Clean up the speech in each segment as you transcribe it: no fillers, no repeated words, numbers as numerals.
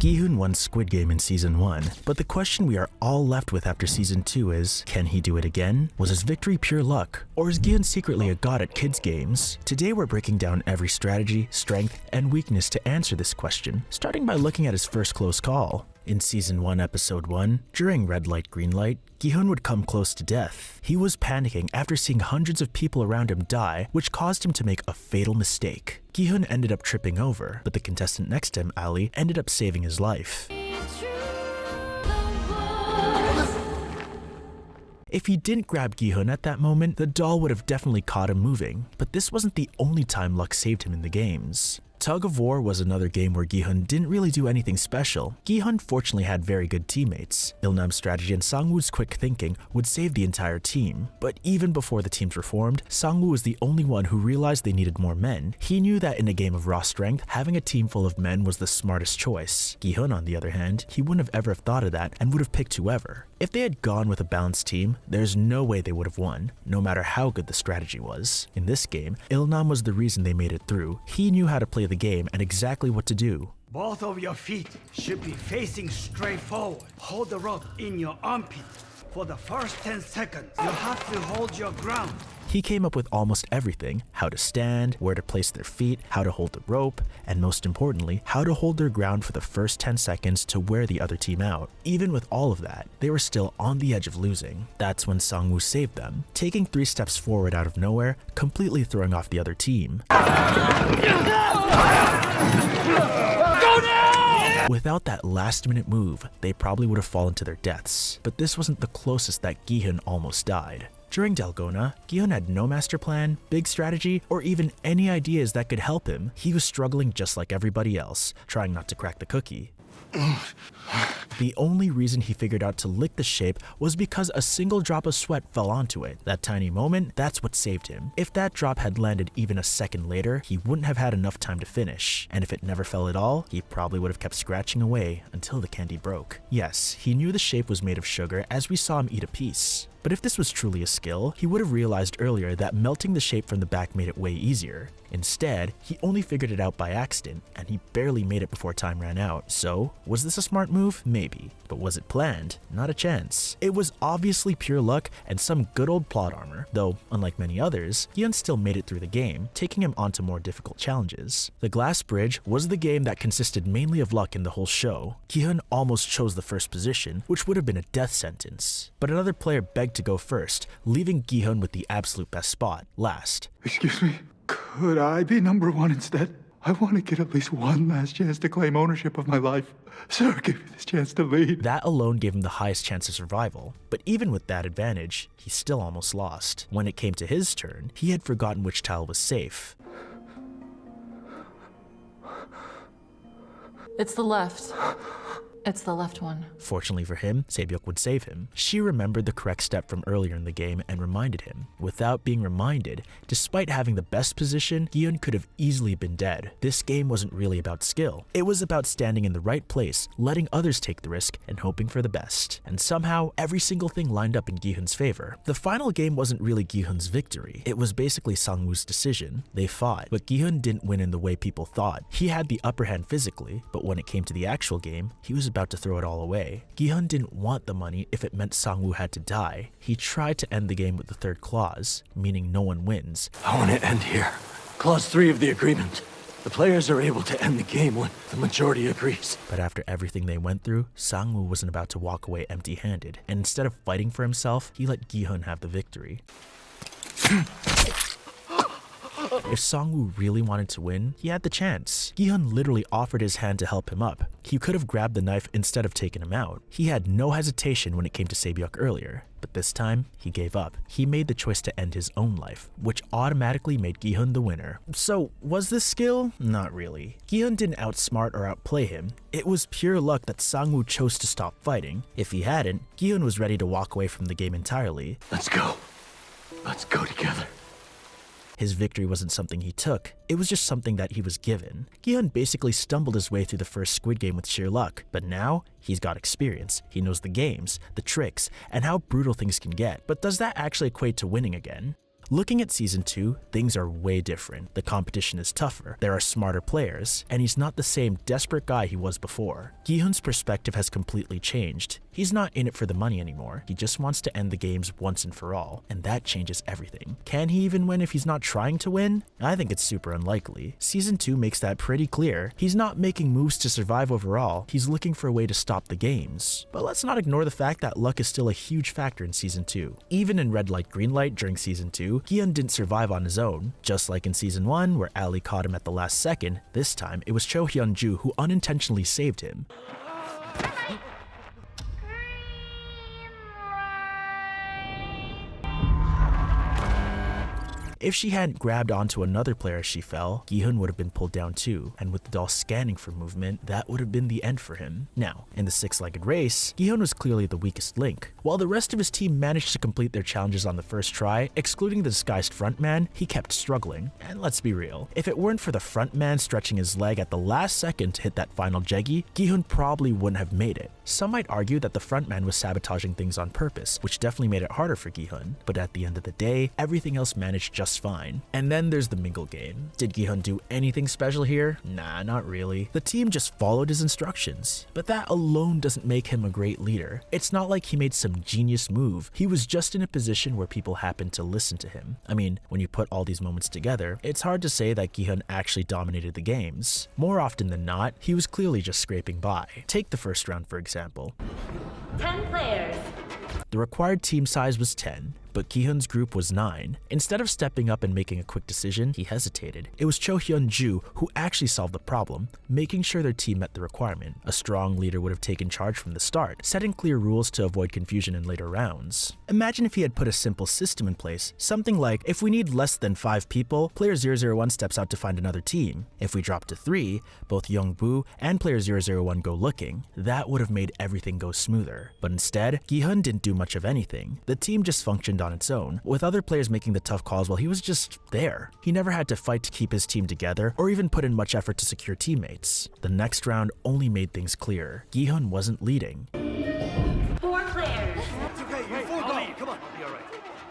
Gi Hun won Squid Game in Season 1, but the question we are all left with after Season 2 is, can he do it again? Was his victory pure luck? Or is Gi Hun secretly a god at kids games? Today we're breaking down every strategy, strength, and weakness to answer this question, starting by looking at his first close call. In Season 1, Episode 1, during red light, green light, Gi Hun would come close to death. He was panicking after seeing hundreds of people around him die, which caused him to make a fatal mistake. Gi Hun ended up tripping over, but the contestant next to him, Ali, ended up saving his life. If he didn't grab Gi Hun at that moment, the doll would have definitely caught him moving. But this wasn't the only time luck saved him in the games. Tug of War was another game where Gi Hun didn't really do anything special. Gi Hun fortunately had very good teammates. Il-nam's strategy and Sang-woo's quick thinking would save the entire team. But even before the teams were formed, Sang-woo was the only one who realized they needed more men. He knew that in a game of raw strength, having a team full of men was the smartest choice. Gi Hun, on the other hand, he wouldn't have ever thought of that and would have picked whoever. If they had gone with a balanced team, there's no way they would have won, no matter how good the strategy was. In this game, Il-nam was the reason they made it through. He knew how to play the game and exactly what to do. Both of your feet should be facing straight forward. Hold the rope in your armpit. For the first 10 seconds, you have to hold your ground. He came up with almost everything: how to stand, where to place their feet, how to hold the rope, and most importantly, how to hold their ground for the first 10 seconds to wear the other team out. Even with all of that, they were still on the edge of losing. That's when Sang-woo saved them, taking 3 steps forward out of nowhere, completely throwing off the other team. Without that last-minute move, they probably would have fallen to their deaths. But this wasn't the closest that Gi Hun almost died. During Dalgona, Gi Hun had no master plan, big strategy, or even any ideas that could help him. He was struggling just like everybody else, trying not to crack the cookie. The only reason he figured out to lick the shape was because a single drop of sweat fell onto it. That tiny moment, that's what saved him. If that drop had landed even a second later, he wouldn't have had enough time to finish. And if it never fell at all, he probably would have kept scratching away until the candy broke. Yes, he knew the shape was made of sugar as we saw him eat a piece. But if this was truly a skill, he would have realized earlier that melting the shape from the back made it way easier. Instead, he only figured it out by accident, and he barely made it before time ran out. So, was this a smart move? Maybe. But was it planned? Not a chance. It was obviously pure luck and some good old plot armor. Though, unlike many others, Gi Hun still made it through the game, taking him onto more difficult challenges. The Glass Bridge was the game that consisted mainly of luck in the whole show. Gi Hun almost chose the first position, which would have been a death sentence. But another player begged to go first, leaving Gi Hun with the absolute best spot, last. Excuse me, could I be number 1 instead? I want to get at least one last chance to claim ownership of my life. Sir, give me this chance to lead. That alone gave him the highest chance of survival. But even with that advantage, he still almost lost. When it came to his turn, he had forgotten which tile was safe. It's the left. It's the left one. Fortunately for him, Se-byuk would save him. She remembered the correct step from earlier in the game and reminded him. Without being reminded, despite having the best position, Gi Hun could have easily been dead. This game wasn't really about skill. It was about standing in the right place, letting others take the risk, and hoping for the best. And somehow, every single thing lined up in Gi Hun's favor. The final game wasn't really Gi Hun's victory. It was basically Sang-woo's decision. They fought, but Gi Hun didn't win in the way people thought. He had the upper hand physically, but when it came to the actual game, he was about to throw it all away. Gi Hun didn't want the money if it meant Sang-woo had to die. He tried to end the game with the third clause, meaning no one wins. I want to end here. Clause 3 of the agreement. The players are able to end the game when the majority agrees. But after everything they went through, Sang-woo wasn't about to walk away empty-handed, and instead of fighting for himself, he let Gi Hun have the victory. If Sang-woo really wanted to win, he had the chance. Gi Hun literally offered his hand to help him up. He could have grabbed the knife instead of taking him out. He had no hesitation when it came to Se-byuk earlier, but this time, he gave up. He made the choice to end his own life, which automatically made Gi Hun the winner. So, was this skill? Not really. Gi Hun didn't outsmart or outplay him. It was pure luck that Sang-woo chose to stop fighting. If he hadn't, Gi Hun was ready to walk away from the game entirely. Let's go. Let's go together. His victory wasn't something he took, it was just something that he was given. Gi Hun basically stumbled his way through the first Squid Game with sheer luck, but now, he's got experience. He knows the games, the tricks, and how brutal things can get. But does that actually equate to winning again? Looking at Season 2, things are way different. The competition is tougher, there are smarter players, and he's not the same desperate guy he was before. Gi Hun's perspective has completely changed. He's not in it for the money anymore, he just wants to end the games once and for all, and that changes everything. Can he even win if he's not trying to win? I think it's super unlikely. Season 2 makes that pretty clear. He's not making moves to survive overall, he's looking for a way to stop the games. But let's not ignore the fact that luck is still a huge factor in Season 2. Even in red light green light during Season 2, Gi Hun didn't survive on his own. Just like in Season 1 where Ali caught him at the last second, this time it was Cho Hyun-ju who unintentionally saved him. If she hadn't grabbed onto another player as she fell, Gi Hun would have been pulled down too, and with the doll scanning for movement, that would have been the end for him. Now, in the six-legged race, Gi Hun was clearly the weakest link. While the rest of his team managed to complete their challenges on the first try, excluding the disguised frontman, he kept struggling. And let's be real, if it weren't for the frontman stretching his leg at the last second to hit that final jeggy, Gi Hun probably wouldn't have made it. Some might argue that the frontman was sabotaging things on purpose, which definitely made it harder for Gi Hun, but at the end of the day, everything else managed just fine. And then there's the mingle game. Did Gi Hun do anything special here? Nah, not really. The team just followed his instructions. But that alone doesn't make him a great leader. It's not like he made some genius move. He was just in a position where people happened to listen to him. I mean, when you put all these moments together, it's hard to say that Gi Hun actually dominated the games. More often than not, he was clearly just scraping by. Take the first round for example. 10 players. The required team size was 10, but Gi Hun's group was 9. Instead of stepping up and making a quick decision, he hesitated. It was Cho Hyun-ju who actually solved the problem, making sure their team met the requirement. A strong leader would have taken charge from the start, setting clear rules to avoid confusion in later rounds. Imagine if he had put a simple system in place, something like, if we need less than 5 people, player 001 steps out to find another team. If we drop to 3, both Young-bu and player 001 go looking. That would have made everything go smoother. But instead, Gi Hun didn't do much of anything. The team just functioned on its own, with other players making the tough calls while he was just there. He never had to fight to keep his team together or even put in much effort to secure teammates. The next round only made things clear. Gi Hun wasn't leading. 4 players. It's okay, you 4 go. Come on. Be all right.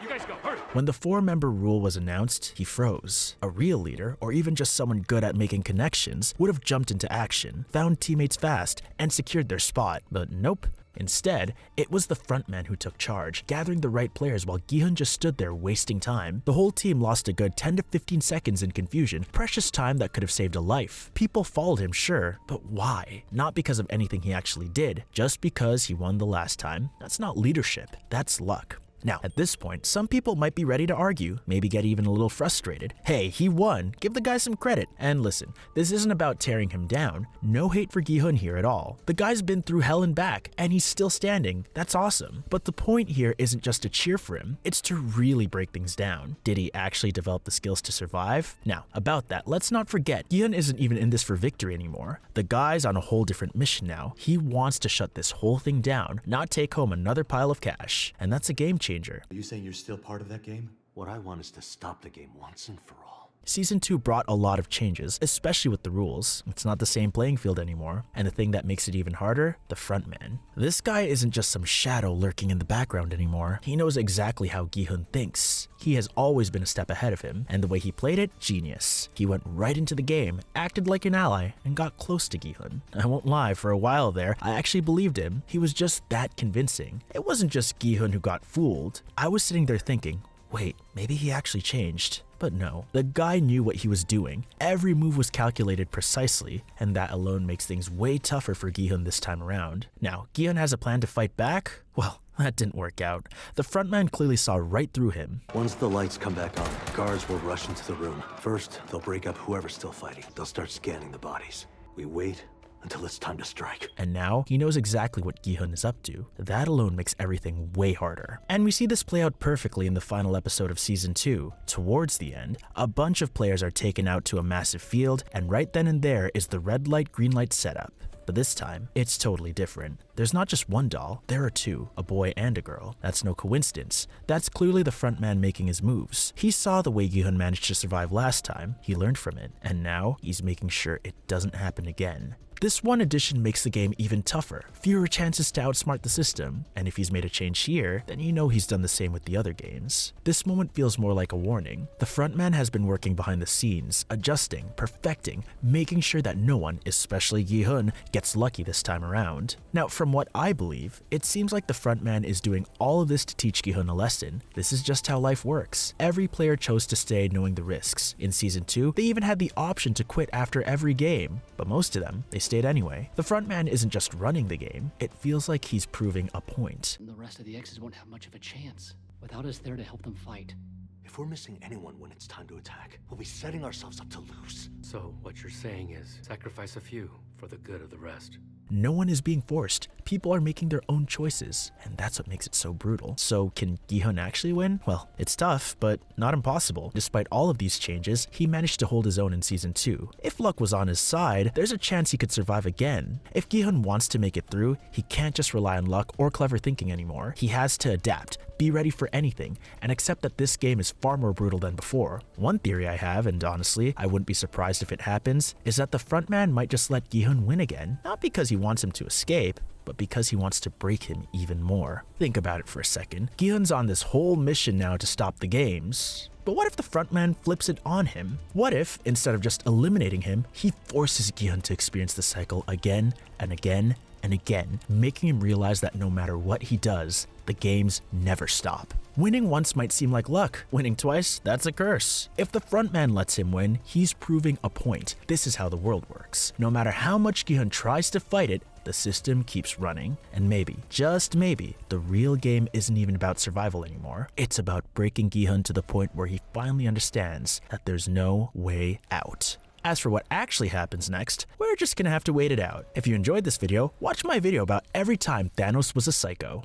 You guys go, hurry. When the 4-member rule was announced, he froze. A real leader, or even just someone good at making connections, would have jumped into action, found teammates fast, and secured their spot. But nope. Instead, it was the frontman who took charge, gathering the right players while Gi Hun just stood there wasting time. The whole team lost a good 10 to 15 seconds in confusion, precious time that could have saved a life. People followed him, sure, but why? Not because of anything he actually did, just because he won the last time. That's not leadership, that's luck. Now, at this point, some people might be ready to argue, maybe get even a little frustrated. Hey, he won, give the guy some credit. And listen, this isn't about tearing him down. No hate for Gi Hun here at all. The guy's been through hell and back, and he's still standing. That's awesome. But the point here isn't just to cheer for him, it's to really break things down. Did he actually develop the skills to survive? Now, about that, let's not forget, Gi Hun isn't even in this for victory anymore. The guy's on a whole different mission now. He wants to shut this whole thing down, not take home another pile of cash. And that's a game changer. Are you saying you're still part of that game? What I want is to stop the game once and for all. Season 2 brought a lot of changes, especially with the rules. It's not the same playing field anymore. And the thing that makes it even harder, the frontman. This guy isn't just some shadow lurking in the background anymore. He knows exactly how Gi Hun thinks. He has always been a step ahead of him, and the way he played it, genius. He went right into the game, acted like an ally, and got close to Gi Hun. I won't lie, for a while there, I actually believed him. He was just that convincing. It wasn't just Gi Hun who got fooled. I was sitting there thinking, wait, maybe he actually changed. But no, the guy knew what he was doing. Every move was calculated precisely, and that alone makes things way tougher for Gi Hun this time around. Now, Gi Hun has a plan to fight back? Well, that didn't work out. The frontman clearly saw right through him. Once the lights come back on, guards will rush into the room. First, they'll break up whoever's still fighting. They'll start scanning the bodies. We wait until it's time to strike. And now, he knows exactly what Gi Hun is up to. That alone makes everything way harder. And we see this play out perfectly in the final episode of Season 2. Towards the end, a bunch of players are taken out to a massive field, and right then and there is the red light, green light setup. But this time, it's totally different. There's not just one doll, there are 2, a boy and a girl. That's no coincidence. That's clearly the frontman making his moves. He saw the way Gi Hun managed to survive last time, he learned from it, and now he's making sure it doesn't happen again. This one addition makes the game even tougher, fewer chances to outsmart the system, and if he's made a change here, then you know he's done the same with the other games. This moment feels more like a warning. The frontman has been working behind the scenes, adjusting, perfecting, making sure that no one, especially Gi Hun, gets lucky this time around. Now, from what I believe, it seems like the frontman is doing all of this to teach Gi Hun a lesson. This is just how life works. Every player chose to stay knowing the risks. In Season 2, they even had the option to quit after every game, but most of them, they stayed anyway. The frontman isn't just running the game, it feels like he's proving a point. The rest of the X's won't have much of a chance without us there to help them fight. If we're missing anyone when it's time to attack, we'll be setting ourselves up to lose. So, what you're saying is, sacrifice a few for the good of the rest. No one is being forced. People are making their own choices, and that's what makes it so brutal. So can Gi Hun actually win? Well, it's tough, but not impossible. Despite all of these changes, he managed to hold his own in Season 2. If luck was on his side, there's a chance he could survive again. If Gi Hun wants to make it through, he can't just rely on luck or clever thinking anymore. He has to adapt, be ready for anything, and accept that this game is far more brutal than before. One theory I have, and honestly, I wouldn't be surprised if it happens, is that the frontman might just let Gi Hun win again, not because he wants him to escape, but because he wants to break him even more. Think about it for a second. Gi Hun's on this whole mission now to stop the games. But what if the frontman flips it on him? What if, instead of just eliminating him, he forces Gi Hun to experience the cycle again and again and again, making him realize that no matter what he does, the games never stop. Winning once might seem like luck. Winning twice, that's a curse. If the frontman lets him win, he's proving a point. This is how the world works. No matter how much Gi Hun tries to fight it, the system keeps running. And maybe, just maybe, the real game isn't even about survival anymore. It's about breaking Gi Hun to the point where he finally understands that there's no way out. As for what actually happens next, we're just gonna have to wait it out. If you enjoyed this video, watch my video about every time Thanos was a psycho.